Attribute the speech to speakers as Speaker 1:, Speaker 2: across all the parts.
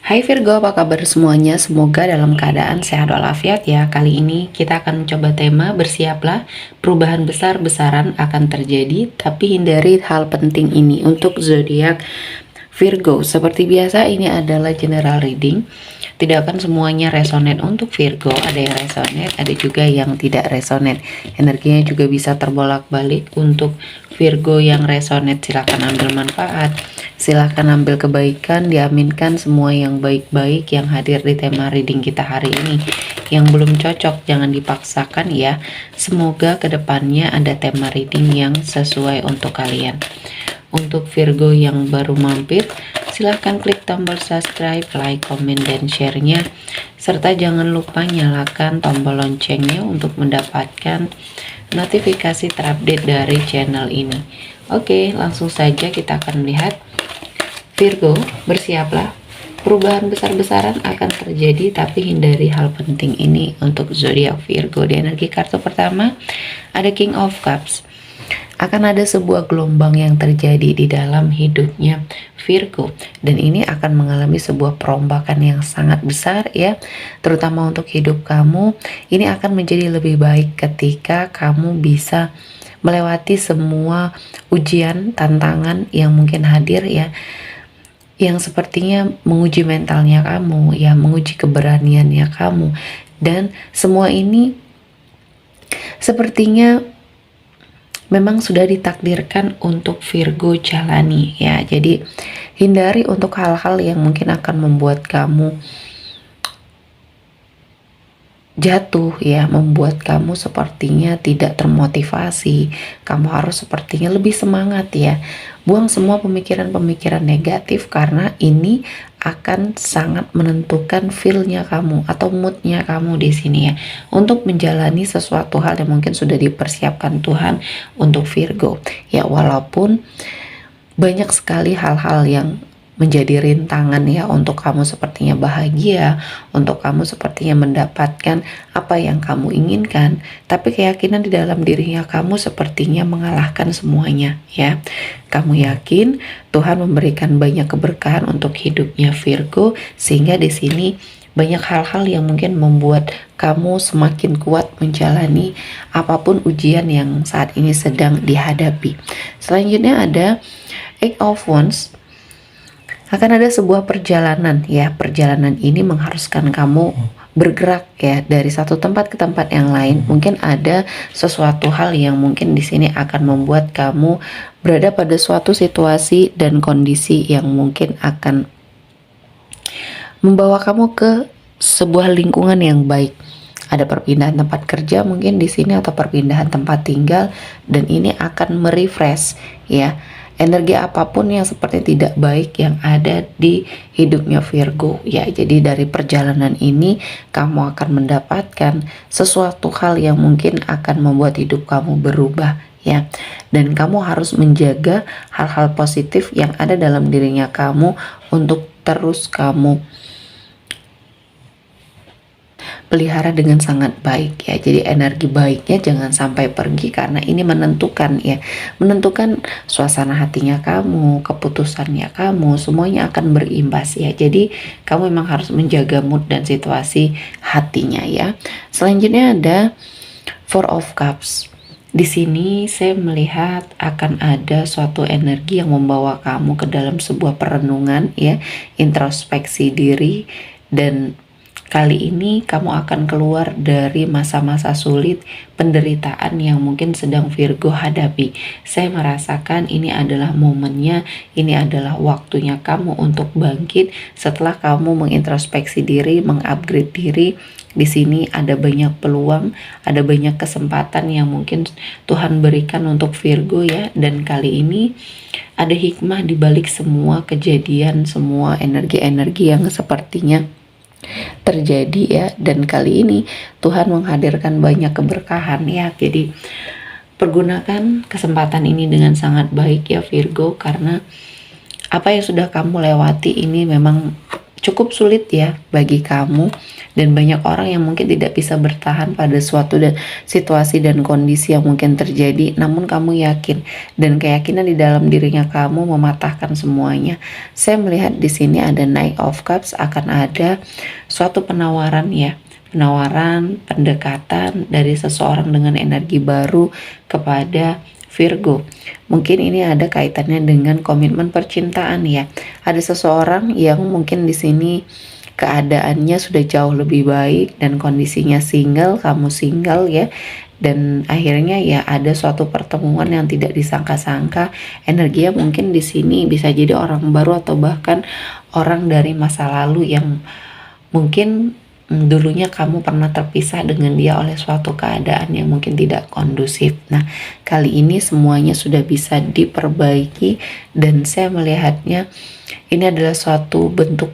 Speaker 1: Hai Virgo, apa kabar semuanya? Semoga dalam keadaan sehat walafiat ya. Kali ini kita akan mencoba tema bersiaplah, perubahan besar-besaran akan terjadi, tapi hindari hal penting ini untuk zodiak Virgo. Seperti biasa ini adalah general reading. Tidak akan semuanya resonate untuk Virgo, ada yang resonate, ada juga yang tidak resonate. Energinya juga bisa terbolak-balik. Untuk Virgo yang resonate silahkan ambil manfaat, silahkan ambil kebaikan, diaminkan semua yang baik-baik yang hadir di tema reading kita hari ini. Yang belum cocok jangan dipaksakan ya. Semoga kedepannya ada tema reading yang sesuai untuk kalian. Untuk Virgo yang baru mampir, silahkan klik tombol subscribe, like, komen, dan share-nya. Serta jangan lupa nyalakan tombol loncengnya untuk mendapatkan notifikasi terupdate dari channel ini. Oke, langsung saja kita akan melihat. Virgo, bersiaplah. Perubahan besar-besaran akan terjadi, tapi hindari hal penting ini untuk zodiak Virgo. Di energi kartu pertama, ada King of Cups. Akan ada sebuah gelombang yang terjadi di dalam hidupnya Virgo, dan ini akan mengalami sebuah perombakan yang sangat besar ya, terutama untuk hidup kamu. Ini akan menjadi lebih baik ketika kamu bisa melewati semua ujian, tantangan yang mungkin hadir ya, yang sepertinya menguji mentalnya kamu ya, menguji keberaniannya kamu, dan semua ini sepertinya memang sudah ditakdirkan untuk Virgo jalani ya. Jadi hindari untuk hal-hal yang mungkin akan membuat kamu jatuh ya, membuat kamu sepertinya tidak termotivasi. Kamu harus sepertinya lebih semangat ya. Buang semua pemikiran-pemikiran negatif, karena ini akan sangat menentukan feel-nya kamu atau mood-nya kamu di sini ya, untuk menjalani sesuatu hal yang mungkin sudah dipersiapkan Tuhan untuk Virgo ya. Walaupun banyak sekali hal-hal yang menjadi rintangan ya untuk kamu sepertinya bahagia, untuk kamu sepertinya mendapatkan apa yang kamu inginkan, tapi keyakinan di dalam dirinya kamu sepertinya mengalahkan semuanya ya. Kamu yakin Tuhan memberikan banyak keberkahan untuk hidupnya Virgo, sehingga di sini banyak hal-hal yang mungkin membuat kamu semakin kuat menjalani apapun ujian yang saat ini sedang dihadapi. Selanjutnya ada Eight of Wands. Akan ada sebuah perjalanan ya. Perjalanan ini mengharuskan kamu bergerak ya, dari satu tempat ke tempat yang lain. Mungkin ada sesuatu hal yang mungkin di sini akan membuat kamu berada pada suatu situasi dan kondisi yang mungkin akan membawa kamu ke sebuah lingkungan yang baik. Ada perpindahan tempat kerja mungkin di sini, atau perpindahan tempat tinggal, dan ini akan merefresh ya energi apapun yang seperti tidak baik yang ada di hidupnya Virgo ya. Jadi dari perjalanan ini kamu akan mendapatkan sesuatu hal yang mungkin akan membuat hidup kamu berubah ya, dan kamu harus menjaga hal-hal positif yang ada dalam dirinya kamu untuk terus kamu pelihara dengan sangat baik ya. Jadi energi baiknya jangan sampai pergi, karena ini menentukan ya, menentukan suasana hatinya kamu, keputusannya kamu, semuanya akan berimbas ya. Jadi kamu memang harus menjaga mood dan situasi hatinya ya. Selanjutnya ada Four of Cups. Di sini saya melihat akan ada suatu energi yang membawa kamu ke dalam sebuah perenungan ya, introspeksi diri, dan kali ini kamu akan keluar dari masa-masa sulit, penderitaan yang mungkin sedang Virgo hadapi. Saya merasakan ini adalah momennya, ini adalah waktunya kamu untuk bangkit setelah kamu mengintrospeksi diri, mengupgrade diri. Di sini ada banyak peluang, ada banyak kesempatan yang mungkin Tuhan berikan untuk Virgo ya. Dan kali ini ada hikmah di balik semua kejadian, semua energi-energi yang sepertinya terjadi ya. Dan kali ini Tuhan menghadirkan banyak keberkahan ya. Jadi pergunakan kesempatan ini dengan sangat baik ya Virgo, karena apa yang sudah kamu lewati ini memang cukup sulit ya bagi kamu, dan banyak orang yang mungkin tidak bisa bertahan pada suatu situasi dan kondisi yang mungkin terjadi, namun kamu yakin dan keyakinan di dalam dirinya kamu mematahkan semuanya. Saya melihat di sini ada Knight of Cups, akan ada suatu penawaran ya, penawaran pendekatan dari seseorang dengan energi baru kepada Virgo. Mungkin ini ada kaitannya dengan komitmen percintaan ya. Ada seseorang yang mungkin di sini keadaannya sudah jauh lebih baik dan kondisinya single, kamu single ya. Dan akhirnya ya ada suatu pertemuan yang tidak disangka-sangka. Energinya mungkin di sini bisa jadi orang baru atau bahkan orang dari masa lalu yang mungkin dulunya kamu pernah terpisah dengan dia oleh suatu keadaan yang mungkin tidak kondusif. Nah, kali ini semuanya sudah bisa diperbaiki dan saya melihatnya ini adalah suatu bentuk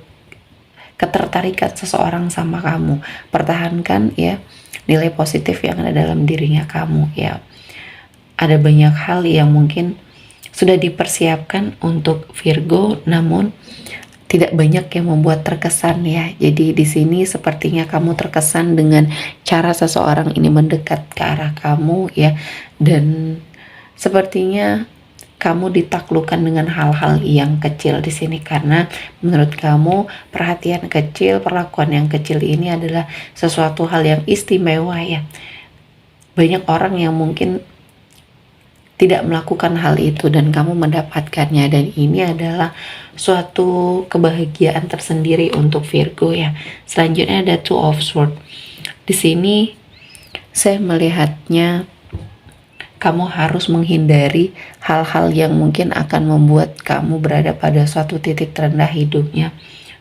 Speaker 1: ketertarikan seseorang sama kamu. Pertahankan ya nilai positif yang ada dalam dirinya kamu ya. Ada banyak hal yang mungkin sudah dipersiapkan untuk Virgo, namun tidak banyak yang membuat terkesan ya. Jadi di sini sepertinya kamu terkesan dengan cara seseorang ini mendekat ke arah kamu ya, dan sepertinya kamu ditaklukkan dengan hal-hal yang kecil di sini, karena menurut kamu perhatian kecil, perlakuan yang kecil ini adalah sesuatu hal yang istimewa ya. Banyak orang yang mungkin tidak melakukan hal itu dan kamu mendapatkannya, dan ini adalah suatu kebahagiaan tersendiri untuk Virgo ya. Selanjutnya ada Two of Swords. Di sini saya melihatnya kamu harus menghindari hal-hal yang mungkin akan membuat kamu berada pada suatu titik terendah hidupnya,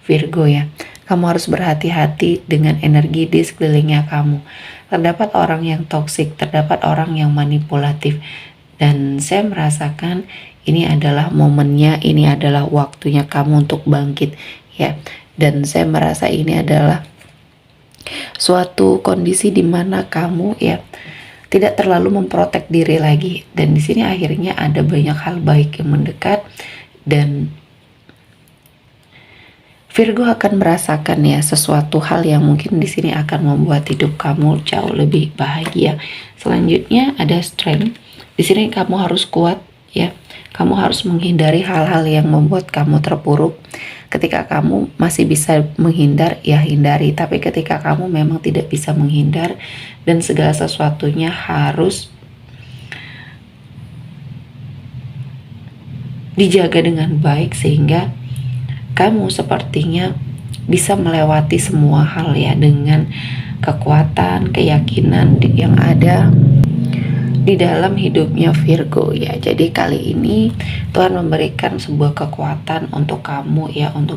Speaker 1: Virgo ya. Kamu harus berhati-hati dengan energi di sekelilingnya kamu. Terdapat orang yang toksik, terdapat orang yang manipulatif. Dan saya merasakan ini adalah momennya, ini adalah waktunya kamu untuk bangkit ya. Dan saya merasa ini adalah suatu kondisi di mana kamu ya tidak terlalu memprotek diri lagi. Dan di sini akhirnya ada banyak hal baik yang mendekat, dan Virgo akan merasakan ya sesuatu hal yang mungkin di sini akan membuat hidup kamu jauh lebih bahagia. Selanjutnya ada Strength. Di sini kamu harus kuat ya. Kamu harus menghindari hal-hal yang membuat kamu terpuruk. Ketika kamu masih bisa menghindar, ya hindari. Tapi ketika kamu memang tidak bisa menghindar dan segala sesuatunya harus dijaga dengan baik, sehingga kamu sepertinya bisa melewati semua hal ya dengan kekuatan, keyakinan yang ada di dalam hidupnya Virgo ya. Jadi kali ini Tuhan memberikan sebuah kekuatan untuk kamu ya, untuk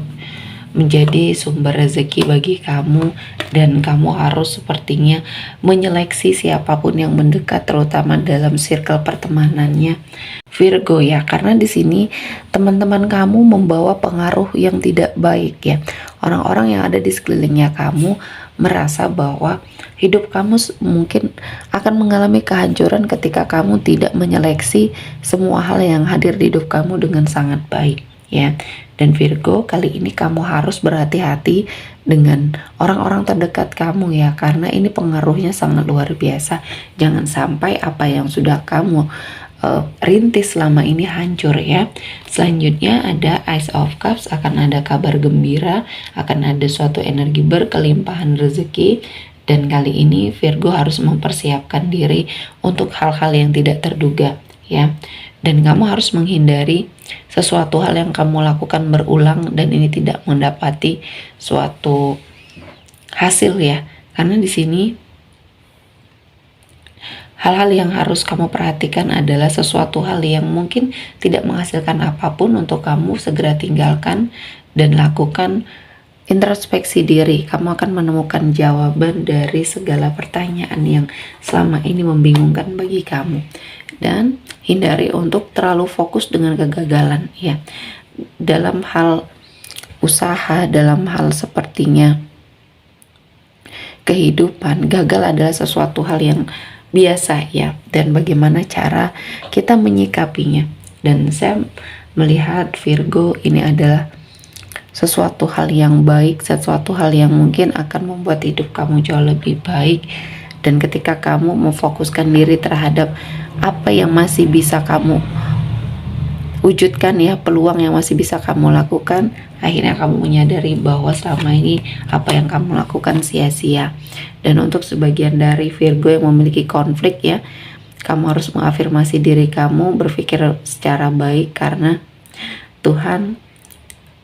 Speaker 1: menjadi sumber rezeki bagi kamu, dan kamu harus sepertinya menyeleksi siapapun yang mendekat, terutama dalam circle pertemanannya Virgo ya, karena di sini teman-teman kamu membawa pengaruh yang tidak baik ya. Orang-orang yang ada di sekelilingnya kamu merasa bahwa hidup kamu mungkin akan mengalami kehancuran ketika kamu tidak menyeleksi semua hal yang hadir di hidup kamu dengan sangat baik ya. Dan Virgo, kali ini kamu harus berhati-hati dengan orang-orang terdekat kamu ya, karena ini pengaruhnya sangat luar biasa. Jangan sampai apa yang sudah kamu rintis selama ini hancur ya. Selanjutnya ada Ace of Cups, akan ada kabar gembira, akan ada suatu energi berkelimpahan rezeki, dan kali ini Virgo harus mempersiapkan diri untuk hal-hal yang tidak terduga ya. Dan kamu harus menghindari sesuatu hal yang kamu lakukan berulang dan ini tidak mendapati suatu hasil ya, karena di sini hal-hal yang harus kamu perhatikan adalah sesuatu hal yang mungkin tidak menghasilkan apapun untuk kamu segera tinggalkan dan lakukan introspeksi diri. Kamu akan menemukan jawaban dari segala pertanyaan yang selama ini membingungkan bagi kamu. Dan hindari untuk terlalu fokus dengan kegagalan ya. Dalam hal usaha, dalam hal sepertinya kehidupan, gagal adalah sesuatu hal yang biasa ya, dan bagaimana cara kita menyikapinya. Dan saya melihat Virgo ini adalah sesuatu hal yang baik, sesuatu hal yang mungkin akan membuat hidup kamu jauh lebih baik. Dan ketika kamu memfokuskan diri terhadap apa yang masih bisa kamu wujudkan ya, peluang yang masih bisa kamu lakukan, akhirnya kamu menyadari bahwa selama ini apa yang kamu lakukan sia-sia. Dan untuk sebagian dari Virgo yang memiliki konflik ya, kamu harus mengafirmasi diri kamu, berpikir secara baik, karena Tuhan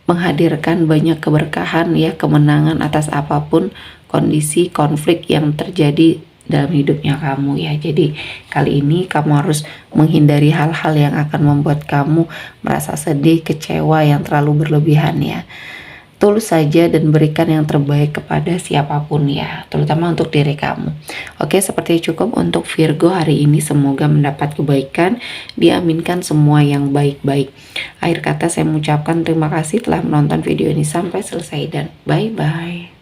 Speaker 1: menghadirkan banyak keberkahan ya, kemenangan atas apapun kondisi konflik yang terjadi dalam hidupnya kamu ya. Jadi kali ini kamu harus menghindari hal-hal yang akan membuat kamu merasa sedih, kecewa yang terlalu berlebihan ya. Tulus saja dan berikan yang terbaik kepada siapapun ya, terutama untuk diri kamu. Oke, seperti cukup untuk Virgo hari ini. Semoga mendapat kebaikan, diaminkan semua yang baik-baik. Akhir kata saya mengucapkan terima kasih telah menonton video ini sampai selesai dan bye-bye.